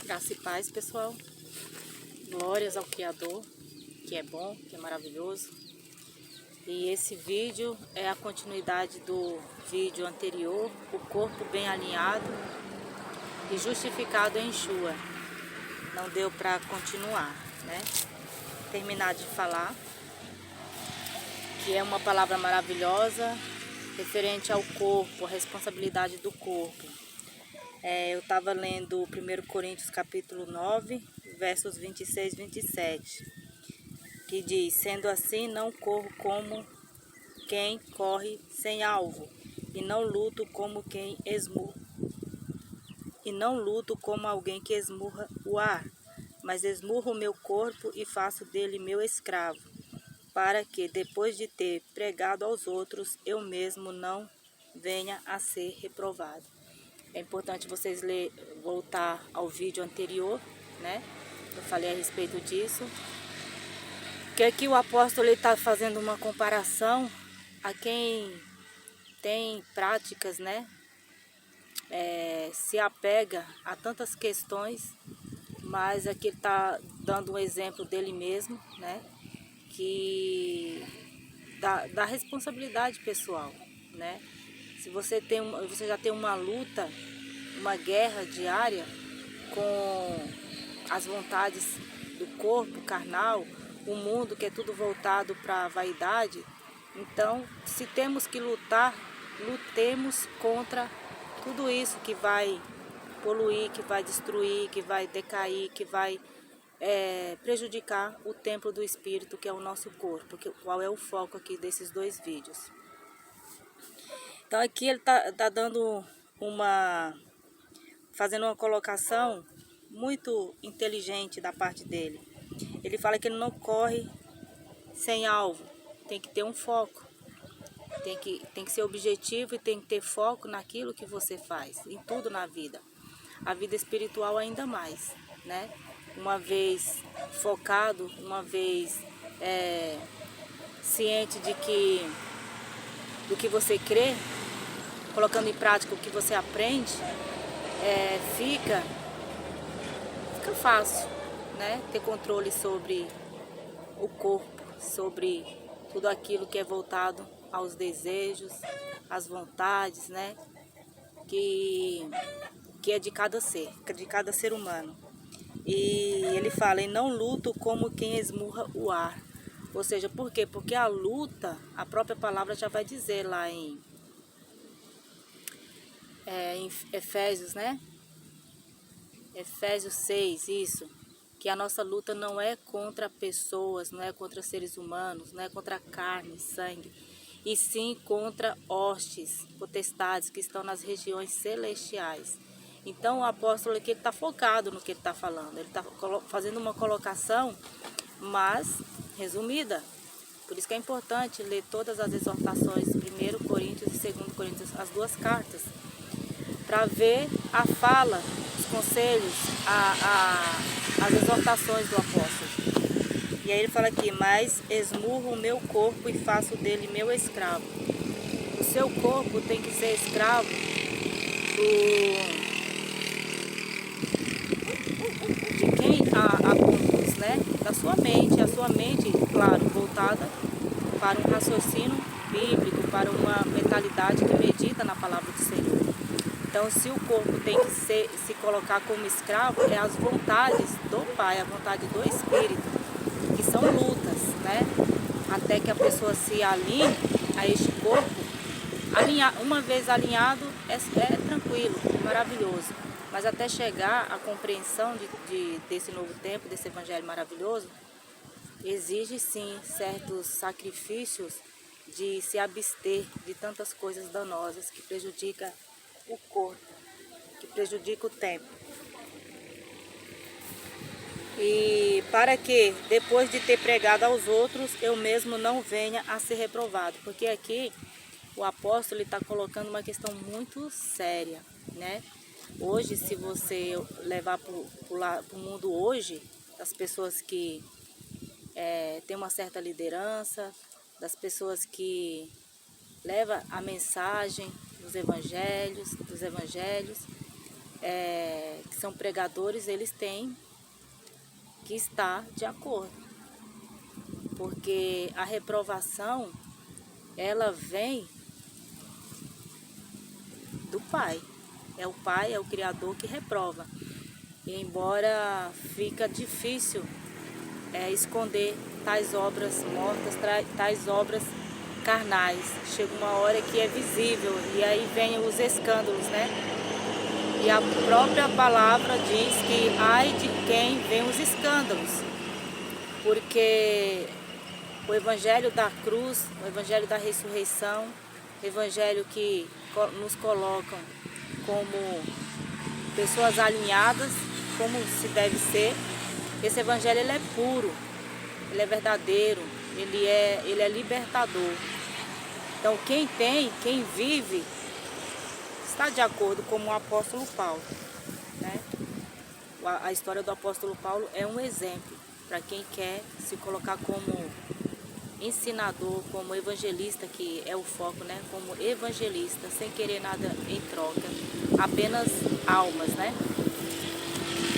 Graça e paz, pessoal. Glórias ao Criador, que é bom, que é maravilhoso. E esse vídeo é a continuidade do vídeo anterior, o corpo bem alinhado e justificado em Yeshua. Não deu para continuar, né? Terminar de falar, que é uma palavra maravilhosa, referente ao corpo, a responsabilidade do corpo. Eu estava lendo 1 Coríntios capítulo 9, versos 26 e 27, que diz: sendo assim, não corro como quem corre sem alvo, e não luto como alguém que esmurra o ar, mas esmurro o meu corpo e faço dele meu escravo, para que, depois de ter pregado aos outros, eu mesmo não venha a ser reprovado. É importante vocês voltar ao vídeo anterior, né? Eu falei a respeito disso. Que aqui o apóstolo está fazendo uma comparação a quem tem práticas, né? Se apega a tantas questões, mas aqui ele está dando um exemplo dele mesmo, né? Que da responsabilidade pessoal, né? Se você já tem uma luta, uma guerra diária com as vontades do corpo carnal, o mundo que é tudo voltado para a vaidade, então se temos que lutar, lutemos contra tudo isso que vai poluir, que vai destruir, que vai decair, que vai prejudicar o templo do Espírito, que é o nosso corpo, qual é o foco aqui desses dois vídeos. Então aqui ele tá dando fazendo uma colocação muito inteligente da parte dele. Ele fala que ele não corre sem alvo, tem que ter um foco, tem que ser objetivo e tem que ter foco naquilo que você faz, em tudo na vida. A vida espiritual ainda mais, né? Uma vez focado, uma vez ciente do que você crê, colocando em prática o que você aprende, fica fácil, né? Ter controle sobre o corpo, sobre tudo aquilo que é voltado aos desejos, às vontades, né? Que é de cada ser humano. E ele fala: e não luto como quem esmurra o ar. Ou seja, por quê? Porque a luta, a própria palavra já vai dizer lá em Efésios, né? Efésios 6, isso. Que a nossa luta não é contra pessoas, não é contra seres humanos, não é contra carne, sangue, e sim contra hostes, potestades que estão nas regiões celestiais. Então o apóstolo aqui está focado no que ele está falando, ele está fazendo uma colocação, mas resumida. Por isso que é importante ler todas as exortações, 1 Coríntios e 2 Coríntios, as duas cartas, para ver a fala, os conselhos, as exortações do apóstolo. E aí ele fala aqui: mas esmurro o meu corpo e faço dele meu escravo. O seu corpo tem que ser escravo de quem a conduz, né? Da sua mente, a sua mente, claro, voltada para um raciocínio bíblico, para uma mentalidade que medita na palavra do Senhor. Então, se o corpo tem que se colocar como escravo, é as vontades do Pai, a vontade do Espírito, que são lutas, né? Até que a pessoa se alinhe a este corpo. Uma vez alinhado, é tranquilo, maravilhoso. Mas até chegar à compreensão desse novo tempo, desse evangelho maravilhoso, exige sim certos sacrifícios de se abster de tantas coisas danosas que prejudicam o corpo, que prejudica o templo. E para que, depois de ter pregado aos outros, eu mesmo não venha a ser reprovado. Porque aqui o apóstolo está colocando uma questão muito séria, né? Hoje, se você levar para o mundo hoje, das pessoas que têm uma certa liderança, das pessoas que levam a mensagem dos evangelhos, são pregadores, eles têm que estar de acordo, porque a reprovação, ela vem do Pai. É o Pai, é o Criador que reprova. E embora fica difícil esconder tais obras mortas, tais obras carnais, chega uma hora que é visível, e aí vem os escândalos, né? E a própria palavra diz que ai de quem vem os escândalos, porque o evangelho da cruz, o evangelho da ressurreição, o evangelho que nos colocam como pessoas alinhadas, como se deve ser, esse evangelho ele é puro, ele é verdadeiro, ele é libertador. Então quem vive, está de acordo com o apóstolo Paulo, né? A história do apóstolo Paulo é um exemplo para quem quer se colocar como ensinador, como evangelista, que é o foco, né? Como evangelista, sem querer nada em troca, apenas almas, né?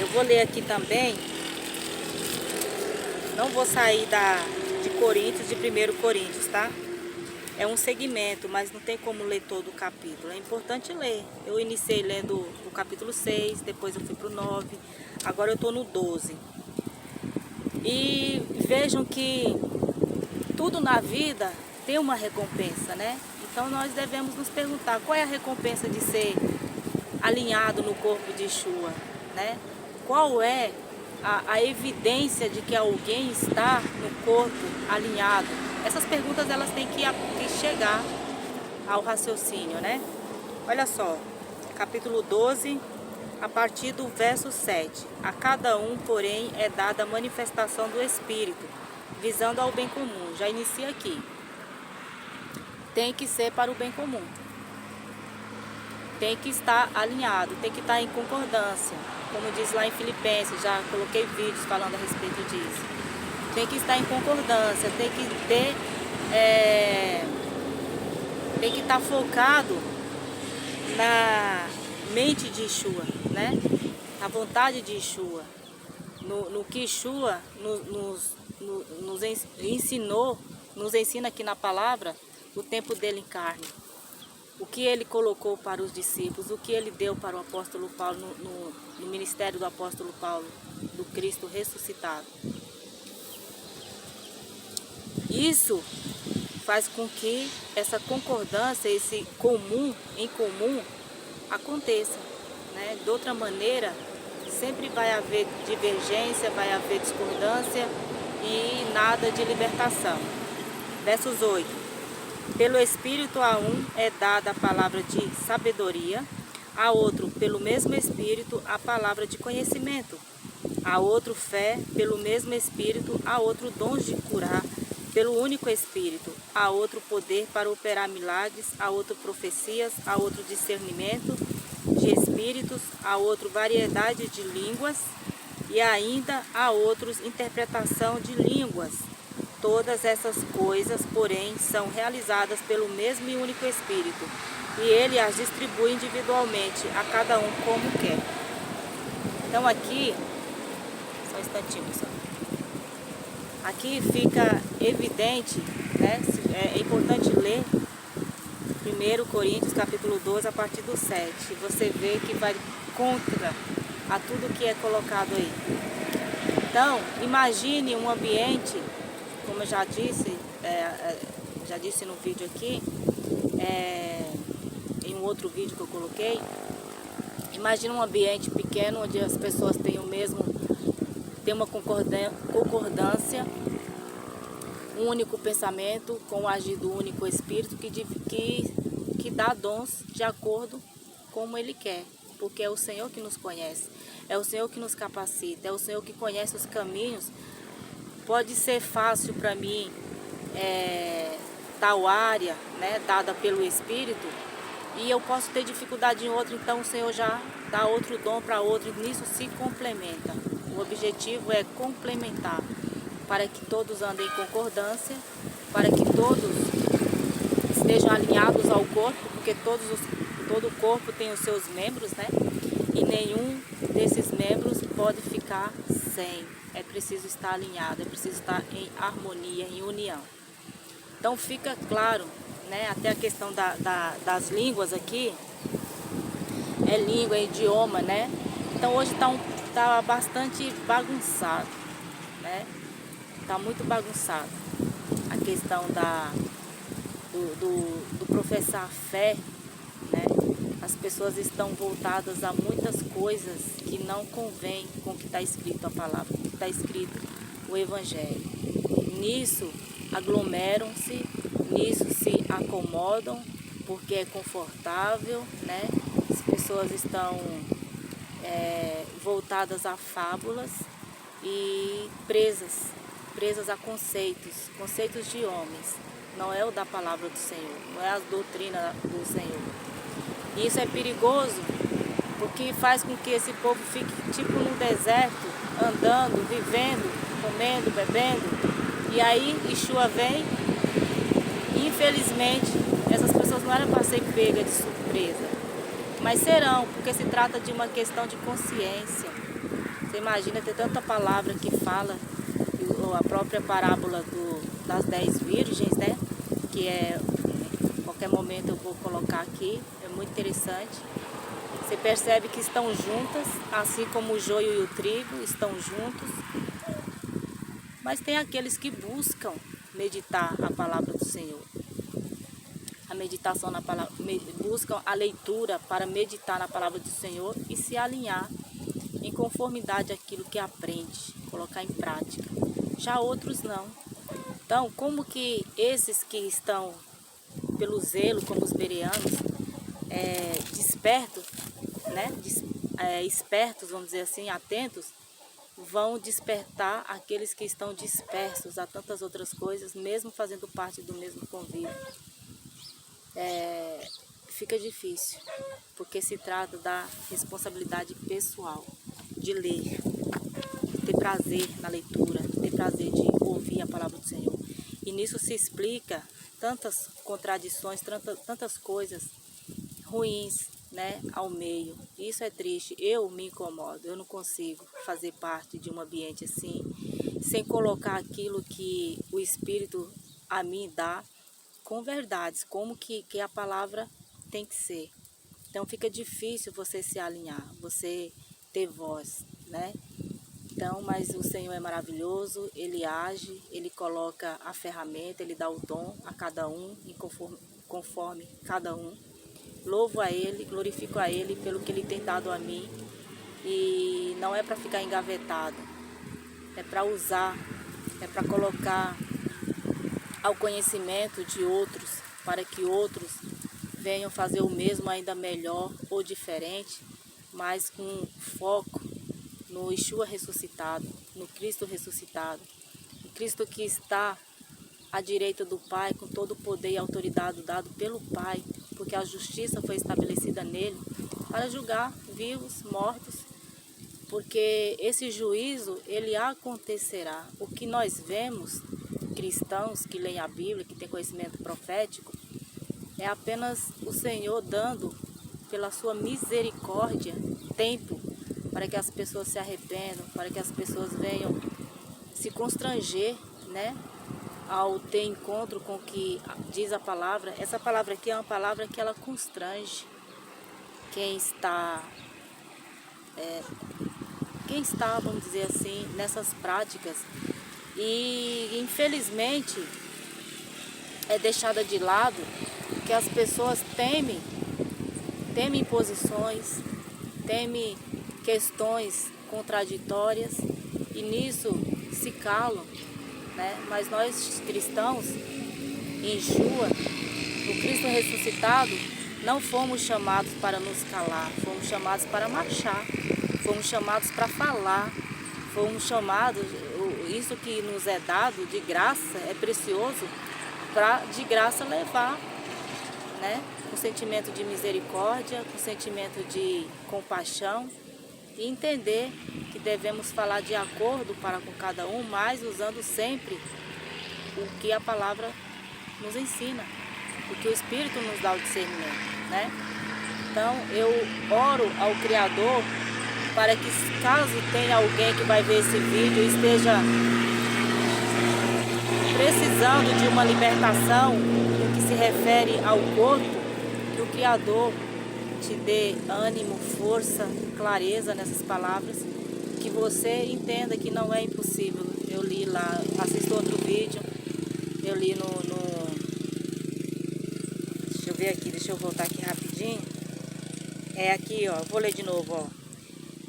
Eu vou ler aqui também, não vou sair de Coríntios, de 1 Coríntios, tá? É um segmento, mas não tem como ler todo o capítulo. É importante ler. Eu iniciei lendo o capítulo 6, depois eu fui para o 9, agora eu estou no 12. E vejam que tudo na vida tem uma recompensa, né? Então nós devemos nos perguntar qual é a recompensa de ser alinhado no corpo de Yeshua, né? Qual é a evidência de que alguém está no corpo alinhado? Essas perguntas elas têm que chegar ao raciocínio, né? Olha só, capítulo 12, a partir do verso 7. A cada um, porém, é dada a manifestação do Espírito, visando ao bem comum. Já inicia aqui. Tem que ser para o bem comum. Tem que estar alinhado, tem que estar em concordância. Como diz lá em Filipenses, já coloquei vídeos falando a respeito disso. Tem que estar em concordância, tem que ter, tem que estar focado na mente de Yeshua, né? Na vontade de Yeshua, no que Yeshua nos ensinou, nos ensina aqui na palavra, o tempo dele em carne. O que ele colocou para os discípulos, o que ele deu para o apóstolo Paulo no ministério do apóstolo Paulo, do Cristo ressuscitado. Isso faz com que essa concordância, esse em comum aconteça, né? De outra maneira, sempre vai haver divergência, vai haver discordância e nada de libertação. Versos 8. Pelo Espírito a um é dada a palavra de sabedoria, a outro, pelo mesmo Espírito, a palavra de conhecimento, a outro fé, pelo mesmo Espírito, a outro dons de curar, pelo único Espírito, a outro poder para operar milagres, a outro profecias, a outro discernimento de espíritos, a outro variedade de línguas e ainda a outros interpretação de línguas. Todas essas coisas, porém, são realizadas pelo mesmo e único Espírito, e ele as distribui individualmente a cada um como quer. Então aqui, só um instantinho, pessoal. Aqui fica evidente, né? É importante ler 1 Coríntios capítulo 12 a partir do 7. Você vê que vai contra a tudo que é colocado aí. Então, imagine um ambiente, como eu já disse no vídeo aqui, em um outro vídeo que eu coloquei. Imagine um ambiente pequeno onde as pessoas têm uma concordância, um único pensamento, com o agir do único Espírito que dá dons de acordo como Ele quer, porque é o Senhor que nos conhece, é o Senhor que nos capacita, é o Senhor que conhece os caminhos. Pode ser fácil para mim tal área, né, dada pelo Espírito, e eu posso ter dificuldade em outra, então o Senhor já dá outro dom para outro, e nisso se complementa. O objetivo é complementar, para que todos andem em concordância, para que todos estejam alinhados ao corpo, porque todo o corpo tem os seus membros, né? E nenhum desses membros pode ficar sem. É preciso estar alinhado, é preciso estar em harmonia, em união. Então fica claro, né, até a questão das línguas aqui, é língua, é idioma, né? Então hoje tá bastante bagunçado, né? Tá muito bagunçado a questão do professar fé, né? As pessoas estão voltadas a muitas coisas que não convém com o que está escrito a palavra, com o que está escrito o Evangelho. Nisso aglomeram-se, nisso se acomodam, porque é confortável, né? As pessoas estão voltadas a fábulas e presas a conceitos de homens. Não é o da palavra do Senhor, não é a doutrina do Senhor. E isso é perigoso, porque faz com que esse povo fique tipo no deserto, andando, vivendo, comendo, bebendo. E aí Yeshua vem e infelizmente essas pessoas não eram para ser pegas de surpresa, mas serão, porque se trata de uma questão de consciência. Você imagina ter tanta palavra que fala, a própria parábola das 10 virgens, né? Que em qualquer momento eu vou colocar aqui, é muito interessante. Você percebe que estão juntas, assim como o joio e o trigo estão juntos. Mas tem aqueles que buscam meditar a palavra do Senhor. A meditação na palavra, buscam a leitura para meditar na palavra do Senhor e se alinhar em conformidade àquilo que aprende, colocar em prática. Já outros não. Então, como que esses que estão pelo zelo, como os bereanos, despertos, né? Espertos, vamos dizer assim, atentos, vão despertar aqueles que estão dispersos a tantas outras coisas, mesmo fazendo parte do mesmo convívio. Fica difícil, porque se trata da responsabilidade pessoal, de ler, de ter prazer na leitura, de ter prazer de ouvir a palavra do Senhor. E nisso se explica tantas contradições, tantas coisas ruins, né, ao meio. Isso é triste, eu me incomodo, eu não consigo fazer parte de um ambiente assim, sem colocar aquilo que o Espírito a mim dá com verdades, como que a palavra tem que ser. Então fica difícil você se alinhar, você ter voz, né? Então, mas o Senhor é maravilhoso, Ele age, Ele coloca a ferramenta, Ele dá o dom a cada um, conforme cada um. Louvo a Ele, glorifico a Ele pelo que Ele tem dado a mim. E não é para ficar engavetado, é para usar, é para colocar ao conhecimento de outros, para que outros venham fazer o mesmo ainda melhor ou diferente, mas com foco no Yeshua ressuscitado, no Cristo ressuscitado, o Cristo que está à direita do Pai, com todo o poder e autoridade dado pelo Pai, porque a justiça foi estabelecida nele para julgar vivos, mortos, porque esse juízo, ele acontecerá. O que nós vemos, cristãos que leem a Bíblia, que têm conhecimento profético, é apenas o Senhor dando, pela sua misericórdia, tempo para que as pessoas se arrependam, para que as pessoas venham se constranger, né, ao ter encontro com o que diz a palavra. Essa palavra aqui é uma palavra que ela constrange quem está, vamos dizer assim, nessas práticas. E infelizmente é deixada de lado, que as pessoas temem imposições, temem questões contraditórias e nisso se calam, né? Mas nós cristãos, em Yeshua, o Cristo ressuscitado, não fomos chamados para nos calar, fomos chamados para marchar, fomos chamados para falar, fomos chamados, isso que nos é dado de graça, é precioso, para de graça levar, né? Com sentimento de misericórdia, com sentimento de compaixão, e entender que devemos falar de acordo para com cada um, mas usando sempre o que a palavra nos ensina, o que o Espírito nos dá o discernimento, né? Então eu oro ao Criador para que, caso tenha alguém que vai ver esse vídeo e esteja precisando de uma libertação no que se refere ao corpo, que o Criador te dê ânimo, força, clareza nessas palavras, que você entenda que não é impossível. Eu li lá, assisto outro vídeo, eu li deixa eu ver aqui, deixa eu voltar aqui rapidinho. É aqui, ó, vou ler de novo, ó.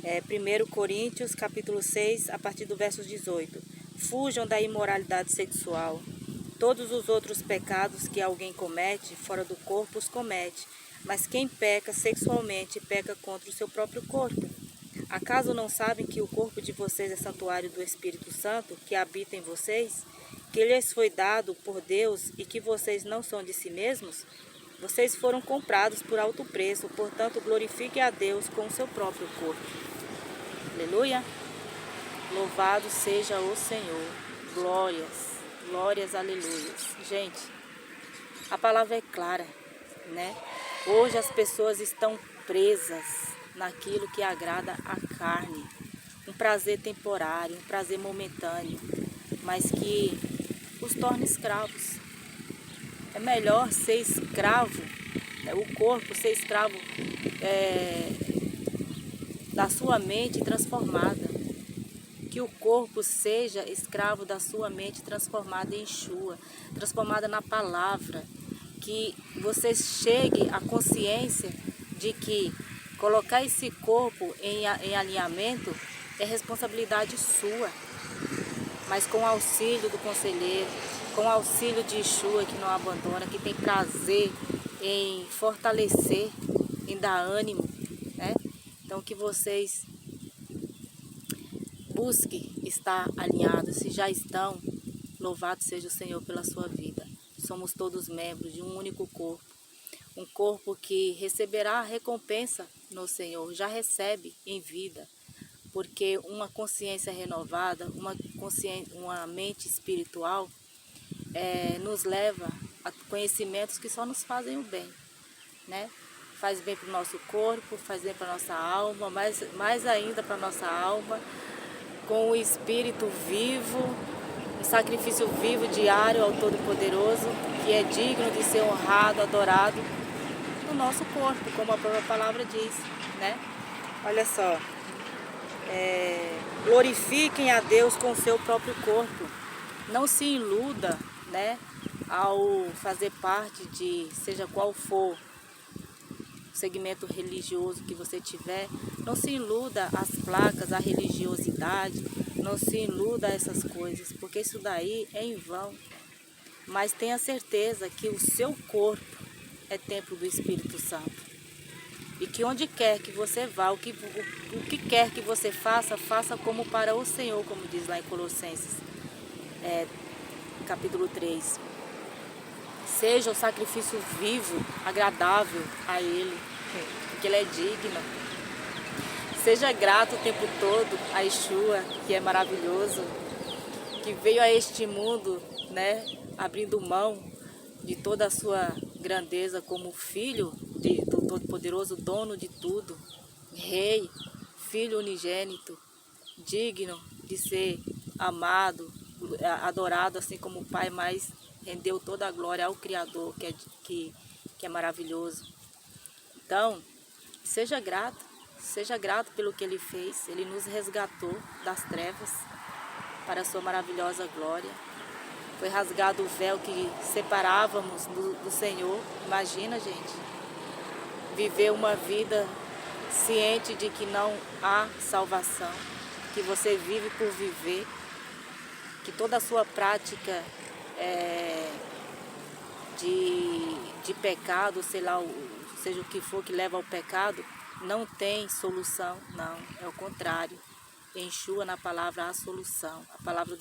1 Coríntios, capítulo 6, a partir do verso 18. Fujam da imoralidade sexual. Todos os outros pecados que alguém comete, fora do corpo, os comete. Mas quem peca sexualmente, peca contra o seu próprio corpo. Acaso não sabem que o corpo de vocês é santuário do Espírito Santo, que habita em vocês? Que lhes foi dado por Deus e que vocês não são de si mesmos? Vocês foram comprados por alto preço, portanto glorifiquem a Deus com o seu próprio corpo. Aleluia! Louvado seja o Senhor. Glórias, glórias, aleluias. Gente, a palavra é clara, né? Hoje as pessoas estão presas naquilo que agrada a carne. Um prazer temporário, um prazer momentâneo, mas que os torna escravos. É melhor ser escravo, o corpo ser escravo da sua mente transformada. Que o corpo seja escravo da sua mente transformada em Yeshua, transformada na palavra. Que você chegue à consciência de que colocar esse corpo em alinhamento é responsabilidade sua. Mas com o auxílio do conselheiro, com o auxílio de Yeshua, que não abandona, que tem prazer em fortalecer, em dar ânimo, né? Então que vocês busquem estar alinhados. Se já estão, louvado seja o Senhor pela sua vida. Somos todos membros de um único corpo. Um corpo que receberá a recompensa no Senhor, já recebe em vida. Porque uma consciência renovada, uma mente espiritual, nos leva a conhecimentos que só nos fazem o bem, né? Faz bem para o nosso corpo, faz bem para a nossa alma, mais ainda para a nossa alma, com o Espírito vivo, um sacrifício vivo diário ao Todo-Poderoso, que é digno de ser honrado, adorado no nosso corpo, como a própria palavra diz, né? Olha só, glorifiquem a Deus com o seu próprio corpo. Não se iluda, né, ao fazer parte de, seja qual for o segmento religioso que você tiver, não se iluda às placas, à religiosidade, não se iluda a essas coisas, porque isso daí é em vão. Mas tenha certeza que o seu corpo é templo do Espírito Santo. E que onde quer que você vá, o que quer que você faça, faça como para o Senhor, como diz lá em Colossenses, capítulo 3. Seja o sacrifício vivo, agradável a Ele, porque Ele é digno. Seja grato o tempo todo a Yeshua, que é maravilhoso, que veio a este mundo, né, abrindo mão de toda a sua grandeza como filho do Todo-Poderoso, dono de tudo, rei, filho unigênito, digno de ser amado, adorado, assim como o Pai, mas rendeu toda a glória ao Criador, que é maravilhoso. Então, seja grato pelo que Ele fez. Ele nos resgatou das trevas para a sua maravilhosa glória. Foi rasgado o véu que separávamos do Senhor. Imagina, gente, viver uma vida ciente de que não há salvação, que você vive por viver, que toda a sua prática de pecado, sei lá, seja o que for que leva ao pecado, não tem solução, não, é o contrário. Em Yeshua, na palavra, há solução. A palavra do